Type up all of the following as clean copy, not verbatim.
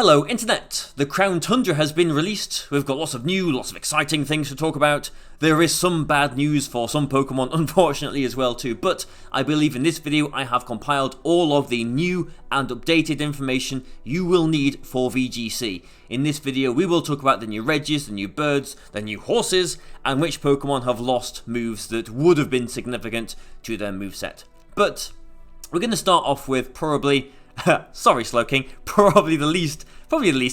Hello Internet! The Crown Tundra has been released. We've got lots of exciting things to talk about. There is some bad news for some Pokemon unfortunately as well too, but I believe in this video I have compiled all of the new and updated information you will need for VGC. In this video we will talk about the new Regis, the new birds, the new horses, and which Pokemon have lost moves that would have been significant to their moveset. But we're going to start off with probably sorry Slowking, probably the least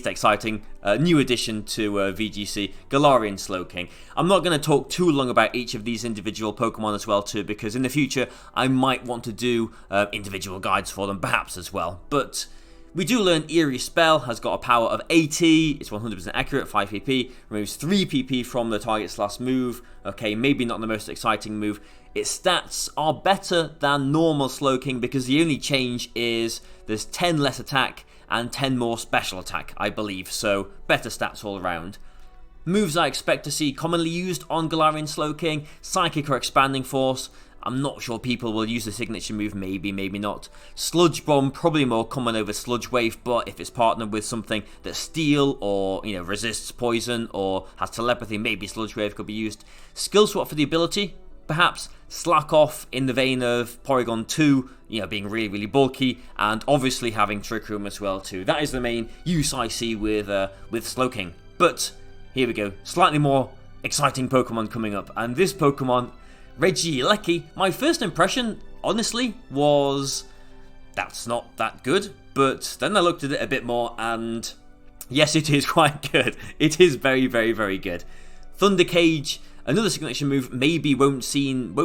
exciting new addition to VGC, Galarian Slowking. I'm not going to talk too long about each of these individual Pokemon as well too, because in the future I might want to do individual guides for them perhaps as well. But we do learn Eerie Spell has got a power of 80, it's 100% accurate, 5 PP, removes 3 PP from the target's last move. Okay, maybe not the most exciting move. Its stats are better than normal Slowking because the only change is there's 10 less attack and 10 more special attack, I believe, so better stats all around. Moves I expect to see commonly used on Galarian Slowking: Psychic or Expanding Force. I'm not sure people will use the signature move, maybe not. Sludge Bomb, probably more common over Sludge Wave, but if it's partnered with something that's Steel or, resists poison or has telepathy, maybe Sludge Wave could be used. Skill Swap for the ability, perhaps. Slack Off in the vein of Porygon 2, being really bulky, and obviously having Trick Room as well too. That is the main use I see with Slowking. But here we go, slightly more exciting Pokemon coming up, and this Pokemon, Reggie Leki, my first impression, honestly, was that's not that good, but then I looked at it a bit more, and yes, it is quite good. It is very good. Thunder Cage, another signature move, maybe won't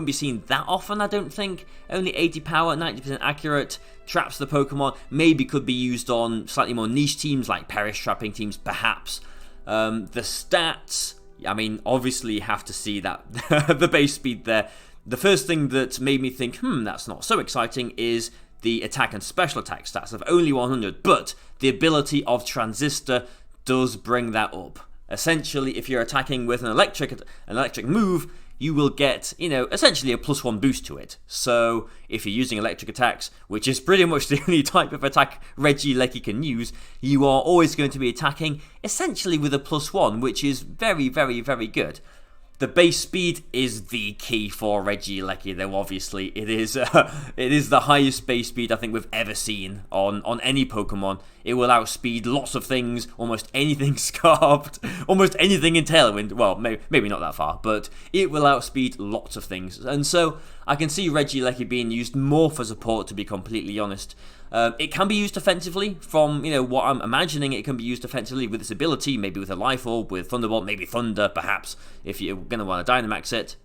be seen that often, I don't think. Only 80 power, 90% accurate, traps the Pokemon, maybe could be used on slightly more niche teams like Perish trapping teams, perhaps. The stats, I mean, obviously you have to see that the base speed there. The first thing that made me think, that's not so exciting, is the attack and special attack stats of only 100, but the ability of Transistor does bring that up. Essentially, if you're attacking with an electric move, you will get, essentially a +1 boost to it. So if you're using electric attacks, which is pretty much the only type of attack Reggie Leki can use, you are always going to be attacking essentially with a +1, which is very good. The base speed is the key for Reggie Leki, though obviously it is the highest base speed I think we've ever seen on any Pokemon. It will outspeed lots of things, almost anything Scarfed, almost anything in Tailwind. Well, maybe not that far, but it will outspeed lots of things. And so I can see Reggie Leki being used more for support, to be completely honest. It can be used offensively. From what I'm imagining, it can be used offensively with its ability, maybe with a Life Orb, with Thunderbolt, maybe Thunder, perhaps, if you're going to want to Dynamax it.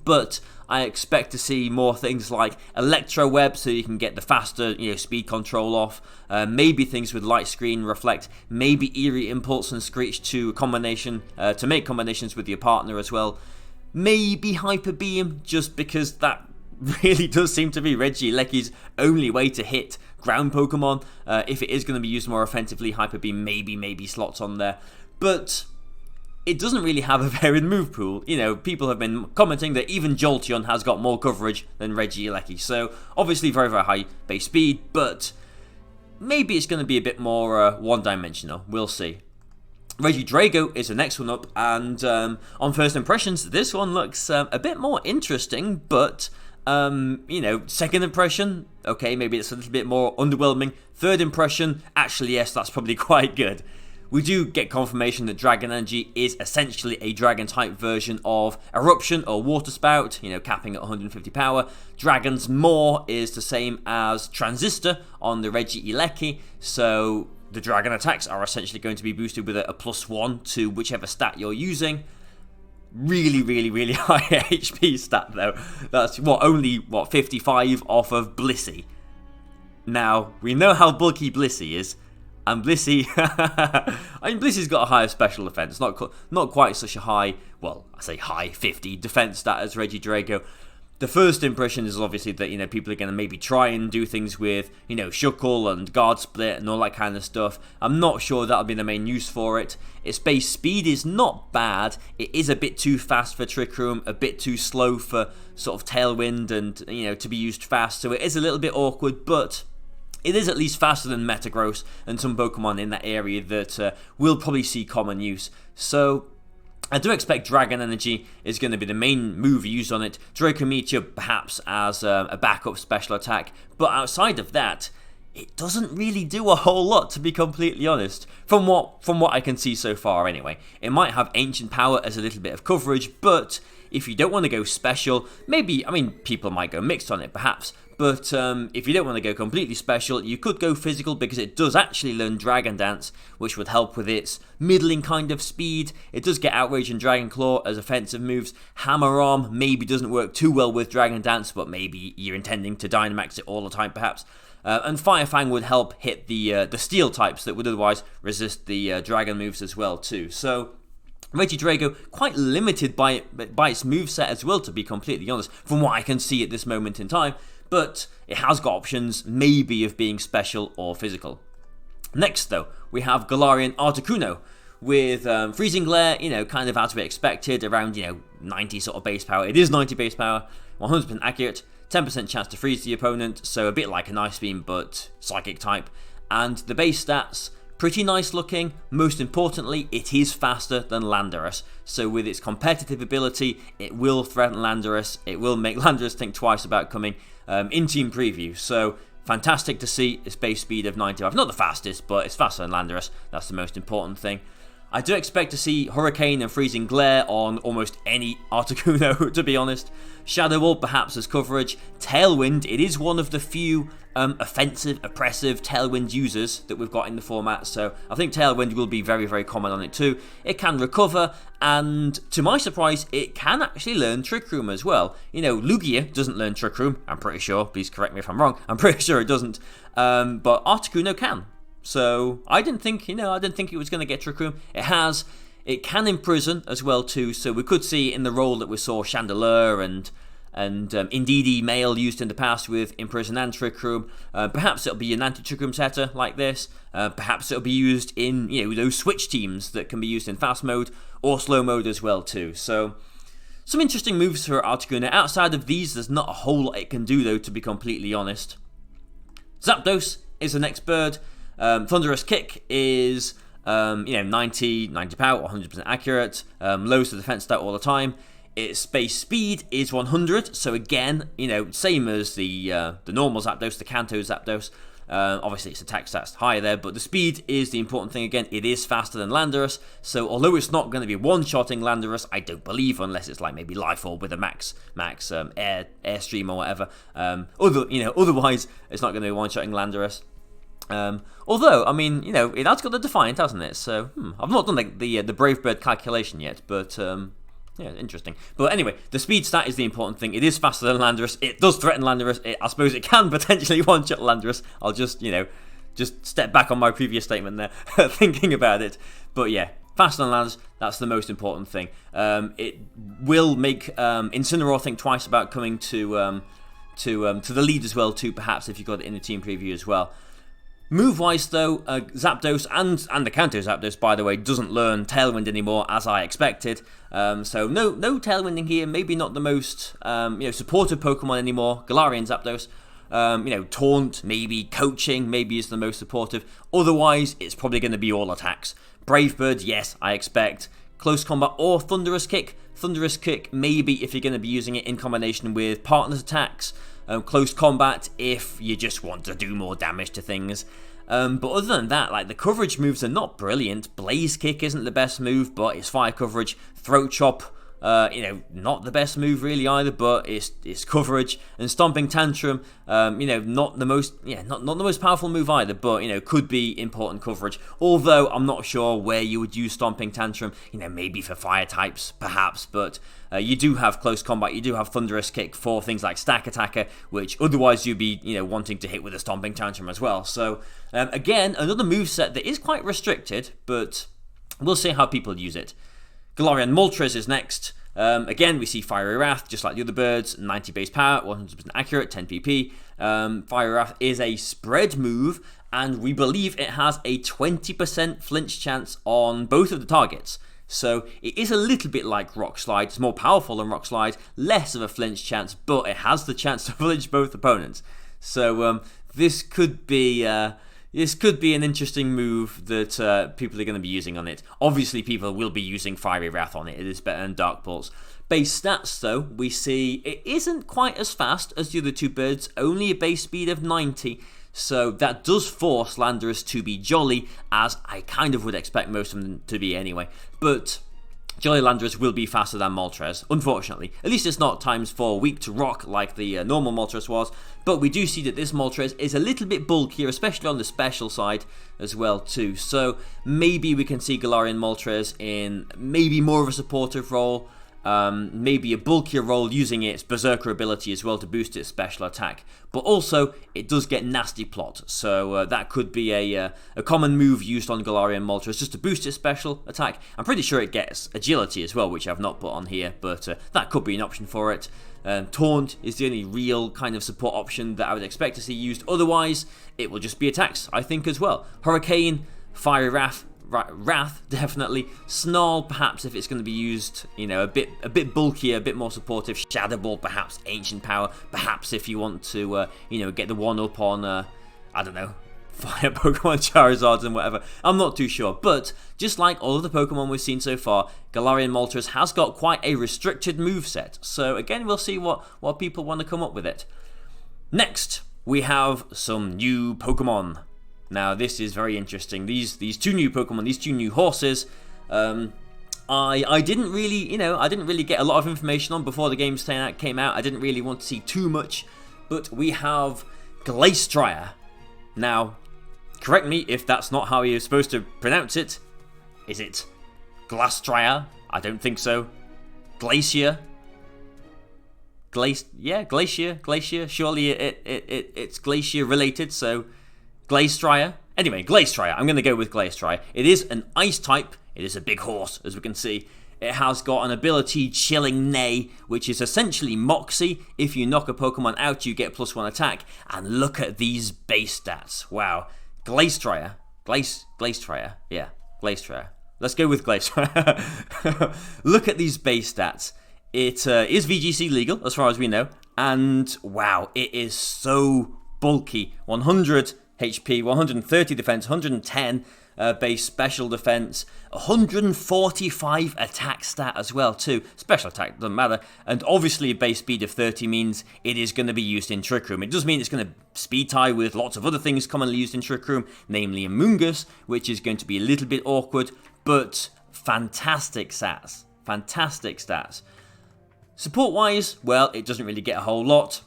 But I expect to see more things like Electro Web, so you can get the faster speed control off. Maybe things with Light Screen, Reflect, maybe Eerie Impulse and Screech to combination to make combinations with your partner as well. Maybe Hyper Beam, just because that really does seem to be Reggie Leki's only way to hit ground Pokemon. If it is going to be used more offensively, Hyper Beam maybe slots on there. But it doesn't really have a varied move pool. People have been commenting that even Jolteon has got more coverage than Reggie Leki. So obviously very high base speed, but maybe it's going to be a bit more one-dimensional. We'll see. Reggie Drago is the next one up, and on first impressions, this one looks a bit more interesting, but second impression, okay, maybe it's a little bit more underwhelming. Third impression, actually, yes, that's probably quite good. We do get confirmation that Dragon Energy is essentially a Dragon-type version of Eruption or Water Spout, capping at 150 power. Dragon's Maw is the same as Transistor on the Reggie Leki, so the Dragon attacks are essentially going to be boosted with a +1 to whichever stat you're using. Really high HP stat though. That's only 55 off of Blissey. Now, we know how bulky Blissey is, and Blissey, Blissey's got a higher special defense, not quite such a high, I say high 50 defense stat as Reggie Drago. The first impression is obviously that, people are going to maybe try and do things with, Shuckle and Guard Split and all that kind of stuff. I'm not sure that'll be the main use for it. Its base speed is not bad. It is a bit too fast for Trick Room, a bit too slow for sort of Tailwind and, to be used fast. So it is a little bit awkward, but it is at least faster than Metagross and some Pokemon in that area that will probably see common use. So I do expect Dragon Energy is going to be the main move used on it. Draco Meteor perhaps as a backup special attack, but outside of that, it doesn't really do a whole lot, to be completely honest, from what I can see so far anyway. It might have Ancient Power as a little bit of coverage, but if you don't want to go special, maybe, I mean, people might go mixed on it perhaps, but if you don't want to go completely special, you could go physical because it does actually learn Dragon Dance, which would help with its middling kind of speed. It does get Outrage and Dragon Claw as offensive moves. Hammer Arm maybe doesn't work too well with Dragon Dance, but maybe you're intending to Dynamax it all the time perhaps. And Fire Fang would help hit the Steel types that would otherwise resist the Dragon moves as well too. So Reggie Drago quite limited by its moveset as well, to be completely honest, from what I can see at this moment in time. But it has got options, maybe, of being special or physical. Next, though, we have Galarian Articuno with Freezing Glare, kind of as we expected, around, 90 sort of base power. It is 90 base power, 100% accurate, 10% chance to freeze the opponent, so a bit like an Ice Beam, but Psychic type. And the base stats, pretty nice looking. Most importantly, it is faster than Landorus. So with its competitive ability, it will threaten Landorus. It will make Landorus think twice about coming in team preview. So fantastic to see its base speed of 95. Not the fastest, but it's faster than Landorus. That's the most important thing. I do expect to see Hurricane and Freezing Glare on almost any Articuno, to be honest. Shadow Ball perhaps as coverage. Tailwind, it is one of the few offensive, oppressive Tailwind users that we've got in the format, so I think Tailwind will be very, very common on it too. It can recover, and to my surprise, it can actually learn Trick Room as well. Lugia doesn't learn Trick Room, I'm pretty sure. Please correct me if I'm wrong. I'm pretty sure it doesn't, but Articuno can. So I didn't think it was going to get Trick Room. It has. It can imprison as well too. So we could see in the role that we saw Chandelure and Indeedee Male used in the past with Imprison and Trick Room. Perhaps it'll be an anti-Trick Room setter like this. Perhaps it'll be used in those switch teams that can be used in fast mode or slow mode as well too. So some interesting moves for Articuno. Outside of these, there's not a whole lot it can do though, to be completely honest. Zapdos is the next bird. Thunderous Kick is 90 power, 100% accurate, lowest defense stat all the time. Its base speed is 100, so again, same as the normal Zapdos, the Kanto Zapdos. Obviously its attack stats higher there, but the speed is the important thing again. It is faster than Landorus, so although it's not going to be one-shotting Landorus, I don't believe, unless it's like maybe Life Orb with a max airstream or whatever. Otherwise it's not going to be one-shotting Landorus. Although, I mean, it has got the Defiant, hasn't it? So, I've not done the Brave Bird calculation yet, but, yeah, interesting. But anyway, the speed stat is the important thing. It is faster than Landorus. It does threaten Landorus. I suppose it can potentially one-shot Landorus. I'll just step back on my previous statement there, thinking about it. But yeah, faster than Landorus, that's the most important thing. It will make Incineroar think twice about coming to the lead as well, too, perhaps, if you got it in the team preview as well. Move-wise, though, Zapdos and the Kanto Zapdos, by the way, doesn't learn Tailwind anymore, as I expected. So no Tailwinding here. Maybe not the most supportive Pokemon anymore. Galarian Zapdos, Taunt, maybe Coaching, maybe is the most supportive. Otherwise, it's probably going to be all attacks. Brave Bird, yes, I expect. Close Combat or Thunderous Kick. Thunderous Kick, maybe if you're going to be using it in combination with partners attacks. Close Combat if you just want to do more damage to things. But other than that, the coverage moves are not brilliant. Blaze Kick isn't the best move, but it's fire coverage. Throat Chop, not the best move really either, but it's coverage. And Stomping Tantrum, not the most powerful move either, but could be important coverage. Although I'm not sure where you would use Stomping Tantrum. Maybe for fire types, perhaps, but you do have Close Combat. You do have Thunderous Kick for things like Stack Attacker, which otherwise you'd be wanting to hit with a Stomping Tantrum as well. So again, another moveset that is quite restricted, but we'll see how people use it. Galarian Moltres is next. Again, we see Fiery Wrath, just like the other birds, 90 base power, 100% accurate, 10 PP. Fiery Wrath is a spread move, and we believe it has a 20% flinch chance on both of the targets. So it is a little bit like Rock Slide. It's more powerful than Rock Slide, less of a flinch chance, but it has the chance to flinch both opponents. So this could be an interesting move that people are going to be using on it. Obviously, people will be using Fiery Wrath on it. It is better than Dark Pulse. Base stats, though, we see it isn't quite as fast as the other two birds, only a base speed of 90, so that does force Landorus to be jolly, as I kind of would expect most of them to be anyway. But Jolly Landorus will be faster than Moltres, unfortunately. At least it's not ×4 weak to rock like the normal Moltres was, but we do see that this Moltres is a little bit bulkier, especially on the special side as well too. So maybe we can see Galarian Moltres in maybe more of a supportive role, maybe a bulkier role using its Berserker ability as well to boost its special attack. But also, it does get Nasty Plot, so that could be a common move used on Galarian Moltres just to boost its special attack. I'm pretty sure it gets Agility as well, which I've not put on here, but that could be an option for it. Taunt is the only real kind of support option that I would expect to see used. Otherwise, it will just be attacks, I think, as well. Hurricane, Fiery Wrath, definitely. Snarl, perhaps, if it's going to be used, you know, a bit bulkier, a bit more supportive. Shadow Ball, perhaps. Ancient Power, perhaps, if you want to, you know, get the one-up on, I don't know, Fire Pokemon, Charizards and whatever. I'm not too sure, but just like all of the Pokemon we've seen so far, Galarian Moltres has got quite a restricted moveset. So again, we'll see what people want to come up with it. Next, we have some new Pokemon. Now, this is very interesting. These two new Pokemon, these two new horses, I didn't really, you know, I didn't really get a lot of information on before the game came out. I didn't really want to see too much, but we have Glacial. Now, correct me if that's not how you're supposed to pronounce it. Is it Glacial? I don't think so. Glacier? Glacier. Surely it's Glacier related, so Glacial. Anyway, Glacial. I'm going to go with Glacial. It is an ice type. It is a big horse, as we can see. It has got an ability, Chilling Neigh, which is essentially Moxie. If you knock a Pokemon out, you get +1 attack. And look at these base stats. Wow. Glacial. Glacial. Yeah, Glacial. Let's go with Glacial. Look at these base stats. It is VGC legal, as far as we know. And wow, it is so bulky. 100 HP, 130 defense, 110 base special defense, 145 attack stat as well too. Special attack doesn't matter, and obviously a base speed of 30 means it is going to be used in Trick Room. It does mean it's going to speed tie with lots of other things commonly used in Trick Room, namely Amoonguss, which is going to be a little bit awkward, but fantastic stats. Fantastic stats. Support wise, well, it doesn't really get a whole lot.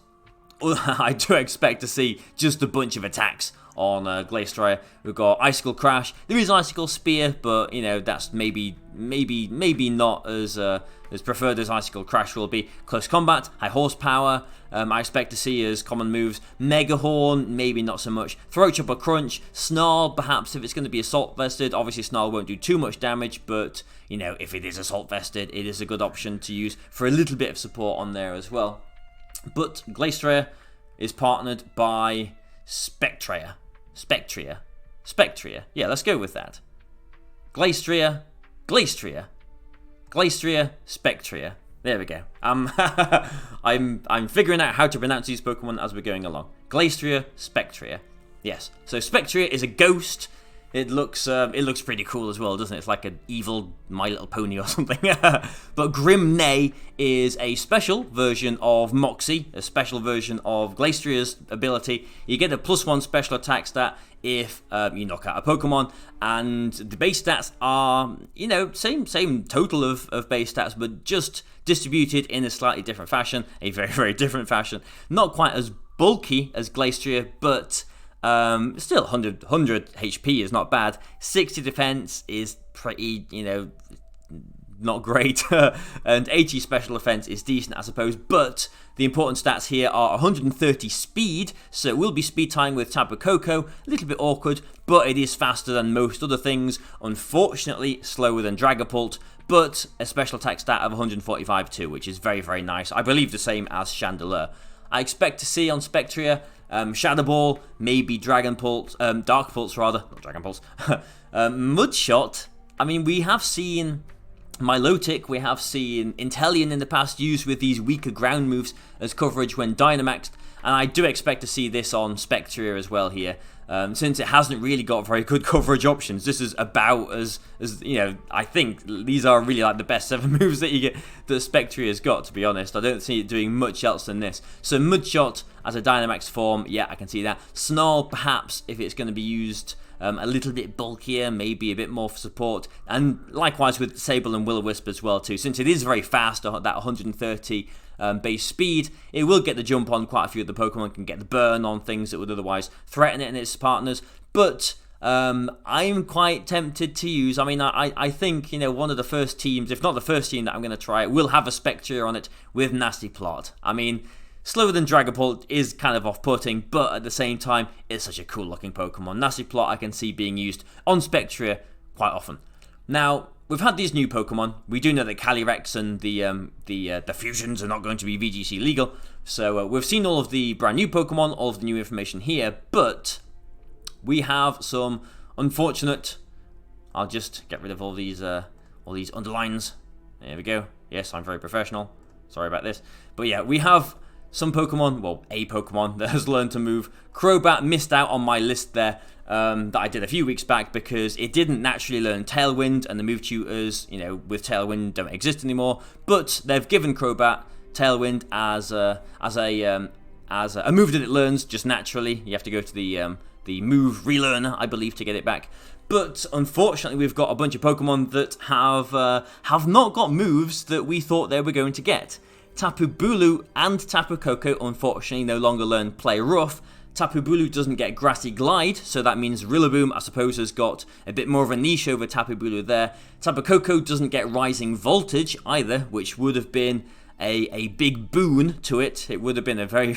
I do expect to see just a bunch of attacks on Glacial. We've got Icicle Crash. There is Icicle Spear, but you know that's maybe not as preferred as Icicle Crash will be. Close Combat, High Horsepower. I expect to see as common moves. Mega Horn, maybe not so much. Throat Chopper Crunch, Snarl, perhaps if it's going to be Assault Vested. Obviously, Snarl won't do too much damage, but you know if it is Assault Vested, it is a good option to use for a little bit of support on there as well. But Glacial is partnered by Spectria. Yeah, let's go with that. Glacial, Spectria. There we go. I'm figuring out how to pronounce these Pokemon as we're going along. Glacial, Spectria. Yes. So Spectria is a ghost. It looks pretty cool as well, doesn't it? It's like an evil My Little Pony or something. But Grim Neigh is a special version of Moxie, a special version of Glacial's ability. You get a +1 special attack stat if you knock out a Pokemon, and the base stats are, you know, same total of base stats, but just distributed in a slightly different fashion, a very, very different fashion. Not quite as bulky as Glacial, but still 100 HP is not bad. 60 defense is pretty, you know, not great. And 80 special defense is decent, I suppose. But the important stats here are 130 speed, so it will be speed tying with Tapu Koko. A little bit awkward, but it is faster than most other things. Unfortunately, slower than Dragapult, but a special attack stat of 145 too, which is very, very nice. I believe the same as Chandelure. I expect to see on Spectria Shadow Ball, maybe Dragon Pulse, Dark Pulse rather, not Dragon Pulse. Mudshot, I mean, we have seen Milotic, we have seen Inteleon in the past used with these weaker ground moves as coverage when Dynamaxed. and I do expect to see this on Spectria as well here. Since it hasn't really got very good coverage options. This is about as you know, I think these are really like the best 7 moves that you get that Spectria has got, to be honest. I don't see it doing much else than this. So Mudshot as a Dynamax form, yeah, I can see that. Snarl, perhaps, if it's going to be used a little bit bulkier, maybe a bit more for support. And likewise with Sable and Will-O-Wisp as well too. Since it is very fast, that 130 base speed, it will get the jump on quite a few of the Pokemon, can get the burn on things that would otherwise threaten it and its partners. But I'm quite tempted to use, I mean, I think, you know, one of the first teams, if not the first team that I'm going to try, will have a Spectria on it with Nasty Plot. I mean, slower than Dragapult is kind of off-putting, but at the same time, it's such a cool-looking Pokemon. Nasty Plot I can see being used on Spectria quite often. Now, we've had these new Pokemon. We do know that Calyrex and the fusions are not going to be VGC legal, so we've seen all of the brand new Pokemon, all of the new information here, but we have some unfortunate... I'll just get rid of all these underlines. There we go. Yes, I'm very professional. Sorry about this. But yeah, we have some Pokemon, well, a Pokemon that has learned to move. Crobat missed out on my list there that I did a few weeks back because it didn't naturally learn Tailwind, and the move tutors, you know, with Tailwind don't exist anymore. But they've given Crobat Tailwind as a move that it learns just naturally. You have to go to the move relearner, I believe, to get it back. But unfortunately, we've got a bunch of Pokemon that have not got moves that we thought they were going to get. Tapu Bulu and Tapu Koko unfortunately no longer learn Play Rough. Tapu Bulu doesn't get Grassy Glide, so that means Rillaboom, I suppose, has got a bit more of a niche over Tapu Bulu there. Tapu Koko doesn't get Rising Voltage either, which would have been a big boon to it. It would have been a very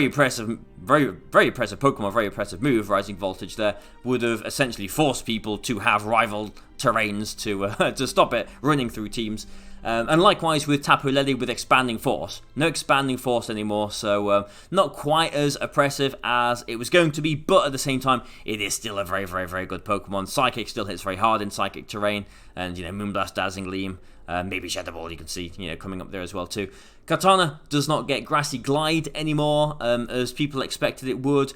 impressive Pokemon, very impressive move. Rising Voltage there would have essentially forced people to have rival terrains to stop it running through teams. And likewise with Tapu Lele with Expanding Force. No Expanding Force anymore, so not quite as oppressive as it was going to be, but at the same time, it is still a very good Pokemon. Psychic still hits very hard in Psychic terrain, and, you know, Moonblast, Dazzling Gleam, maybe Shadow Ball you can see, you know, coming up there as well too. Katana does not get Grassy Glide anymore, as people expected it would.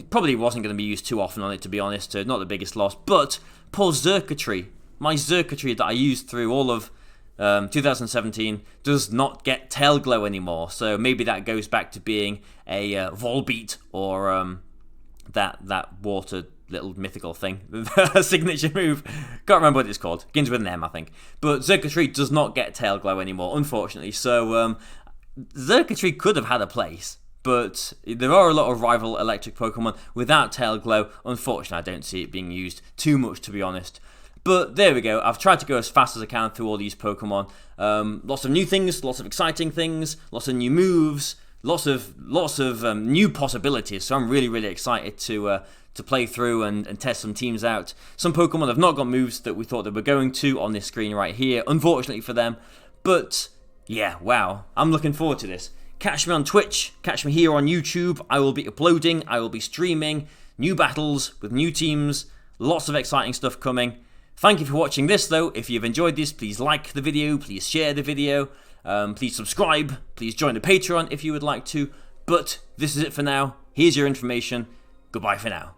Probably wasn't going to be used too often on it, to be honest, not the biggest loss, but poor Xurkitree, my Xurkitree that I used through all of 2017 does not get Tail Glow anymore, so maybe that goes back to being a Volbeat or that water little mythical thing, signature move. Can't remember what it's called. Begins with an M, I think. But Xurkitree does not get Tail Glow anymore, unfortunately. So Xurkitree could have had a place, but there are a lot of rival electric Pokemon without Tail Glow. Unfortunately, I don't see it being used too much, to be honest. But there we go. I've tried to go as fast as I can through all these Pokemon. Lots of new things, lots of exciting things, lots of new moves, lots of new possibilities. So I'm really excited to play through and test some teams out. Some Pokemon have not got moves that we thought they were going to on this screen right here, unfortunately for them. But yeah, wow, I'm looking forward to this. Catch me on Twitch, catch me here on YouTube. I will be uploading, I will be streaming new battles with new teams, lots of exciting stuff coming. Thank you for watching this though. If you've enjoyed this, please like the video, please share the video, please subscribe, please join the Patreon if you would like to. But this is it for now. Here's your information. Goodbye for now.